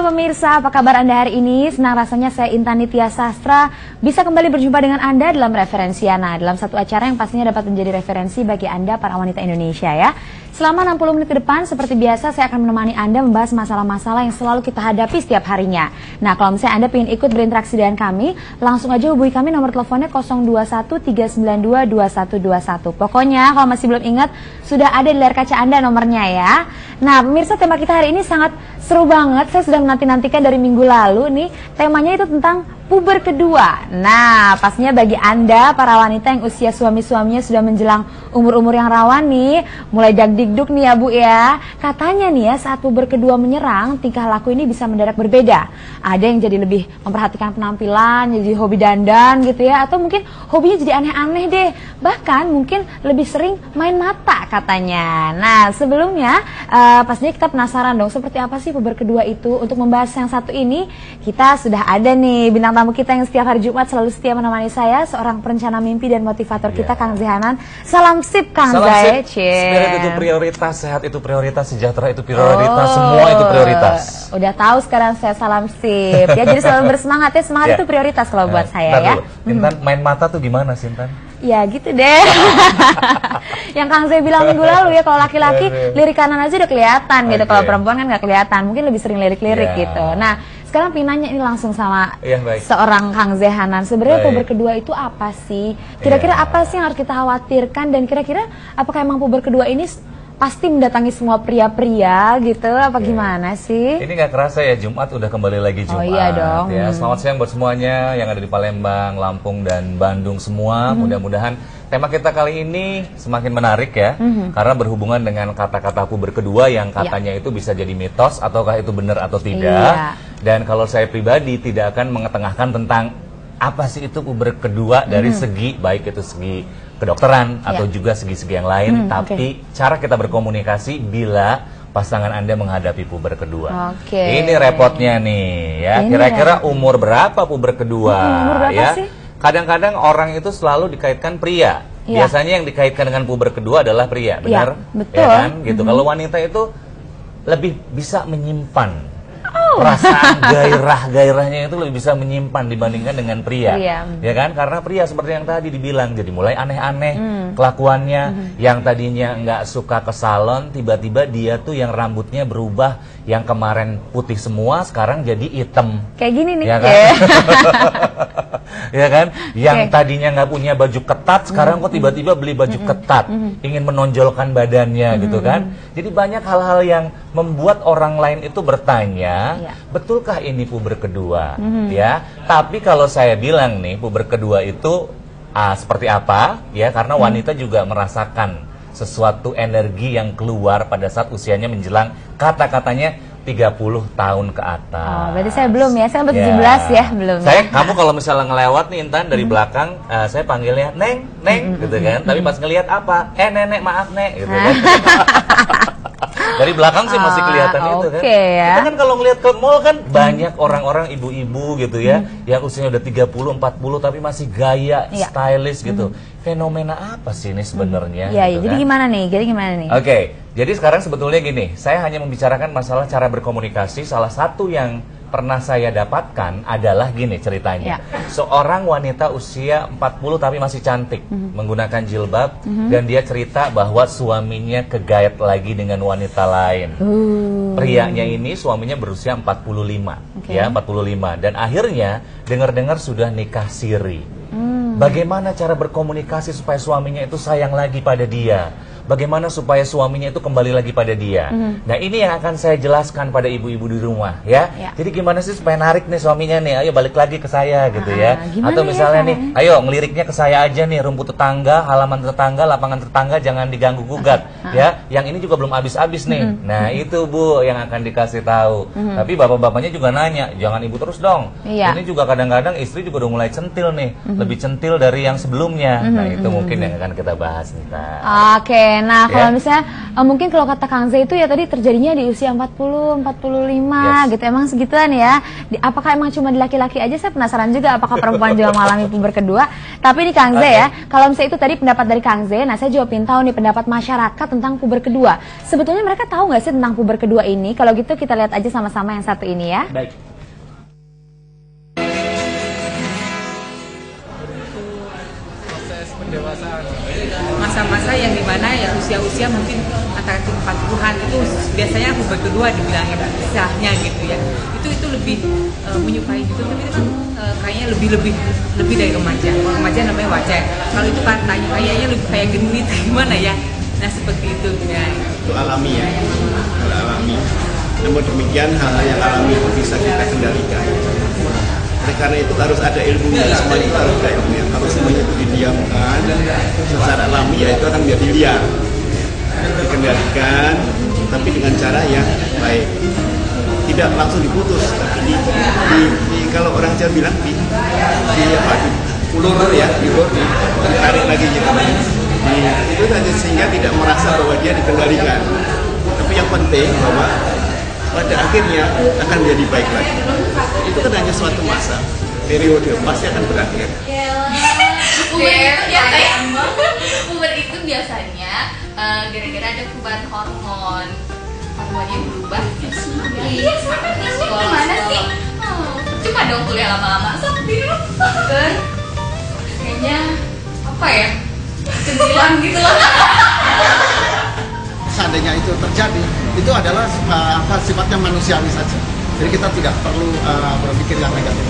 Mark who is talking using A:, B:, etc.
A: pemirsa, apa kabar Anda hari ini? Senang rasanya saya Intan Nitya Sastra bisa kembali berjumpa dengan Anda dalam Referensiana, dalam satu acara yang pastinya dapat menjadi referensi bagi Anda para wanita Indonesia ya. Selama 60 menit ke depan, seperti biasa saya akan menemani Anda membahas masalah-masalah yang selalu kita hadapi setiap harinya. Nah, kalau misalnya Anda ingin ikut berinteraksi dengan kami, langsung aja hubungi kami, nomor teleponnya 021-392-2121. Pokoknya kalau masih belum ingat, sudah ada di layar kaca Anda nomornya ya. Nah, pemirsa, tema kita hari ini sangat seru banget. Saya sudah menanti-nantikan dari minggu lalu nih. Temanya itu tentang puber kedua. Nah, pastinya bagi Anda para wanita yang usia suami-suaminya sudah menjelang umur-umur yang rawan nih, mulai dagdikduk nih ya Bu ya. Katanya nih ya, saat puber kedua menyerang, tingkah laku ini bisa mendadak berbeda. Ada yang jadi lebih memperhatikan penampilan, jadi hobi dandan gitu ya, atau mungkin hobinya jadi aneh-aneh deh. Bahkan mungkin lebih sering main mata katanya. Nah, sebelumnya pastinya kita penasaran dong, seperti apa sih puber kedua itu? Untuk membahas yang satu ini, kita sudah ada nih bintang tamu kita yang setiap hari Jumat selalu setia menemani saya, seorang perencana mimpi dan motivator kita, Kang Zehanan. Salam sip, Kang Zai.
B: Spirit itu prioritas, sehat itu prioritas, sejahtera itu prioritas, semua itu prioritas.
A: Udah tahu sekarang saya salam sip. Ya, jadi selalu bersemangat ya, semangat itu prioritas kalau buat saya ya.
B: Intan, main mata tuh gimana sih, Intan?
A: Ya gitu deh. Yang Kang Zai bilang minggu lalu ya, kalau laki-laki lirik kanan aja udah kelihatan gitu, kalau perempuan kan nggak kelihatan, mungkin lebih sering lirik-lirik gitu. Nah, sekarang pengen nanya ini langsung sama seorang Kang Zehanan. Sebenarnya puber kedua itu apa sih? Kira-kira apa sih yang harus kita khawatirkan? Dan kira-kira apakah emang puber kedua ini pasti mendatangi semua pria-pria gitu? Apa gimana sih?
B: Ini nggak kerasa ya, Jumat udah kembali lagi Jumat.
A: Oh iya dong.
B: Ya, selamat siang buat semuanya yang ada di Palembang, Lampung, dan Bandung semua. Mudah-mudahan tema kita kali ini semakin menarik ya, karena berhubungan dengan kata-kata puber kedua yang katanya itu bisa jadi mitos, ataukah itu benar atau tidak. Dan kalau saya pribadi tidak akan mengetengahkan tentang apa sih itu puber kedua dari segi, baik itu segi kedokteran atau juga segi-segi yang lain, tapi cara kita berkomunikasi bila pasangan Anda menghadapi puber kedua. Ini repotnya nih ya, kira-kira umur berapa puber kedua?
A: Umur berapa
B: ya?
A: sih?
B: Kadang-kadang orang itu selalu dikaitkan pria. Biasanya yang dikaitkan dengan puber kedua adalah pria, benar?
A: Betul.
B: Ya kan? Gitu. Kalau wanita itu lebih bisa menyimpan perasaan gairah-gairahnya, itu lebih bisa menyimpan dibandingkan dengan pria. Ya kan? Karena pria seperti yang tadi dibilang, jadi mulai aneh-aneh kelakuannya. Yang tadinya nggak suka ke salon, tiba-tiba dia tuh yang rambutnya berubah, yang kemarin putih semua sekarang jadi hitam.
A: Kayak gini nih
B: ya kan? Ya kan? Yang tadinya nggak punya baju ketat, sekarang kok tiba-tiba beli baju ketat, ingin menonjolkan badannya gitu kan. Jadi banyak hal-hal yang membuat orang lain itu bertanya, betulkah ini puber kedua? Ya, tapi kalau saya bilang nih, puber kedua itu seperti apa? Ya, karena wanita juga merasakan sesuatu energi yang keluar pada saat usianya menjelang kata-katanya 30 tahun ke atas.
A: Oh, berarti saya belum ya, saya baru 17 ya, belum.
B: Kamu kalau misalnya ngelewat nih Intan dari belakang, saya panggilnya Neng, Neng gitu kan. Tapi pas ngelihat apa? Nenek, maaf Nek gitu kan. Dari belakang sih masih kelihatan itu kan. Kita kan kalau ngelihat ke mall kan banyak orang-orang ibu-ibu gitu ya, yang usianya udah 30, 40 tapi masih gaya, stylish gitu. Fenomena apa sih ini sebenarnya?
A: Gitu jadi gimana nih?
B: Jadi sekarang sebetulnya gini, saya hanya membicarakan masalah cara berkomunikasi. Salah satu yang pernah saya dapatkan adalah gini ceritanya. Seorang wanita usia 40 tapi masih cantik, menggunakan jilbab, dan dia cerita bahwa suaminya kegayat lagi dengan wanita lain. Prianya ini suaminya berusia 45, ya 45, dan akhirnya dengar-dengar sudah nikah siri. Bagaimana cara berkomunikasi supaya suaminya itu sayang lagi pada dia? Bagaimana supaya suaminya itu kembali lagi pada dia? Nah, ini yang akan saya jelaskan pada ibu-ibu di rumah ya. Jadi gimana sih supaya narik nih suaminya nih, ayo balik lagi ke saya gitu ya. Atau misalnya nih, ayo ngeliriknya ke saya aja nih, rumput tetangga, halaman tetangga, lapangan tetangga jangan diganggu gugat ya. Yang ini juga belum habis-habis nih. Nah, itu Bu yang akan dikasih tahu. Tapi bapak-bapaknya juga nanya, jangan ibu terus dong. Ini juga kadang-kadang istri juga udah mulai centil nih, lebih centil dari yang sebelumnya. Nah, itu mungkin yang akan kita bahas nih, Kak.
A: Oke. Nah, kalau
B: Ya.
A: misalnya mungkin kalau kata Kang Z itu ya tadi terjadinya di usia 40, 45 gitu. Emang segituan ya. Apakah emang cuma di laki-laki aja? Saya penasaran juga apakah perempuan juga mengalami puber kedua. Tapi ini Kang Z ya, kalau misalnya itu tadi pendapat dari Kang Z, nah saya juga ingin tahu nih pendapat masyarakat tentang puber kedua. Sebetulnya mereka tahu nggak sih tentang puber kedua ini? Kalau gitu kita lihat aja sama-sama yang satu ini ya.
C: Baik. Proses pendewasaan.
D: Masa-masa yang dimana ya usia-usia mungkin antara 40-an itu biasanya puber kedua dibilangnya istilahnya gitu ya. Itu lebih menyukai gitu, tapi itu kan kayaknya lebih dari remaja. Kalau remaja namanya wajar. Kalau itu katanya kayaknya lebih kayak genit gimana ya. Nah seperti itu ya.
E: Itu alami ya, alami. Namun demikian hal-hal yang alami itu bisa kita kendalikan. Oleh karena itu harus ada ilmunya, semuanya itu harus ada ilmunya. Kalau semuanya itu didiamkan secara alami ya itu akan menjadi liar. Dikendalikan, tapi dengan cara yang baik. Tidak langsung diputus, tapi kalau orang Jawa bilang ulur ya, ditarik lagi gitu. Itu saja sehingga tidak merasa bahwa dia dikendalikan. Tapi yang penting bahwa pada akhirnya akan menjadi baik lagi. Itu kan hanya suatu masa, periode pasti akan berakhir.
F: Puber itu biasanya gara-gara ada perubahan hormon. Hormonnya berubah. Iya, gimana sih? Cuma dong kuliah lama-lama. Kan kayaknya apa ya? Kegilaan gitu loh.
E: Seandainya itu terjadi, itu adalah sifatnya manusiawi saja. Jadi kita tidak perlu berpikir yang negatif.